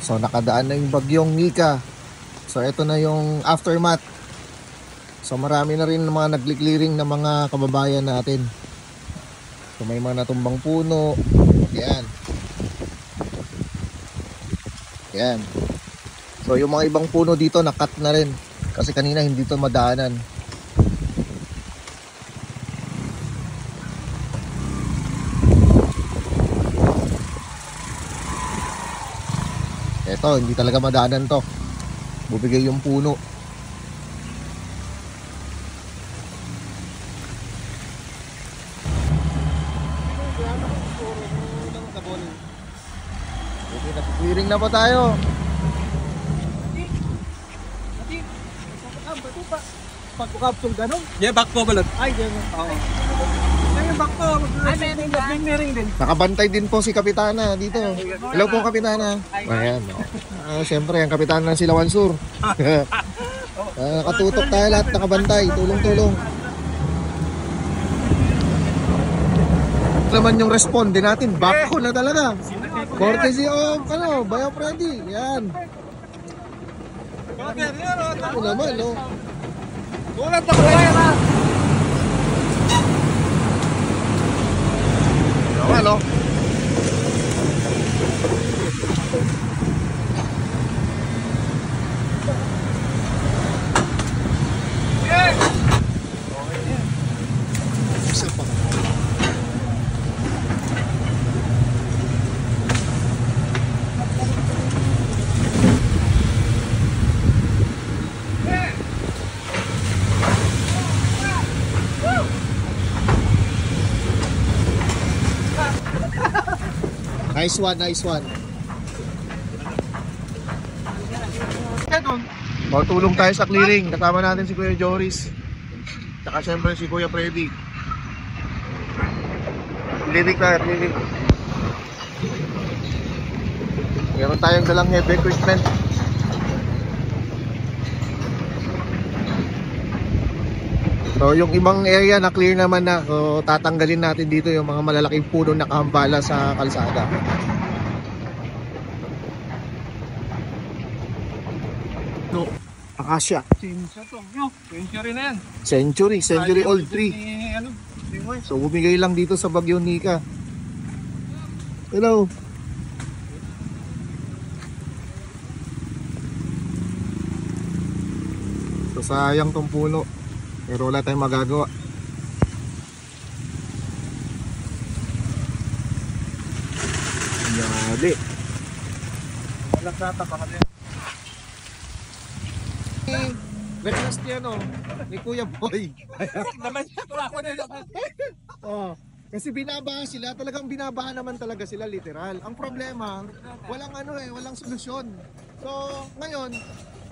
So nakadaan na yung bagyong Nika. So ito na yung aftermath. So marami na rin mga nagli-clearing na mga kababayan natin. So may mga natumbang puno. Yan. Yan. So yung mga ibang puno dito na-cut na rin. Kasi kanina hindi ito madaanan. Ito, hindi talaga madaanan to. Bubigay yung puno. Okay, nag-clearing na po tayo. Pagkukap itong gano'n? Yeah, back po balot. Ay, gano'n. Oo. Ngayon back po. Nagbiring din. Nakabantay din po si Kapitana dito. Hello po, Kapitana. Ayan. Siyempre, ang Kapitana ng Silawan Sur. Nakatutok tayo lahat, nakabantay. Tulong-tulong. Naman yung responde natin, back ko na talaga. Courtesy of, Bayaw Freddy. Yan. Ako naman, no? Ulan pa ko yan, ha? Naman, no? Isa pa. Nice one, nice one. Tulong tayo sa clearing. Kasama natin si Kuya Joris. Tsaka syempre si Kuya Freddy. Clearing tayo, clearing. Meron tayong dalang heavy equipment. So yung ibang area na clear naman na, so tatanggalin natin dito yung mga malalaking puno na kahambala sa kalsada. No, Acacia. Century na yan. Century old tree. So bumigay lang dito sa Bagyo Nika. Hello. So sayang tong puno. Pero wala tayong magagawa. Yali. Wala sata pa kasi. Request yan ni Kuya Boy. Naman siya, ako na yun. Oh, kasi binabaha sila, talagang binabaha naman talaga sila literal. Ang problema, walang walang solusyon. So, ngayon,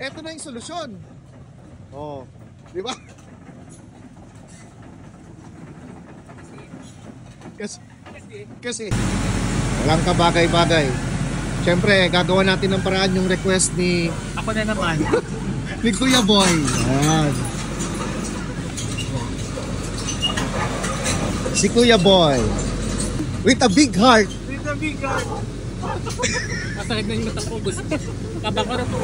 eto na yung solusyon. Oh, di ba? Kasi walang kabagay-bagay. Siyempre, gagawa natin ng paraan yung request ni Ako na naman. ni Kuya Boy. Ayan. Si Kuya Boy with a big heart. With a big heart. Masakit na yung mata ko, boss. Kabaka na to.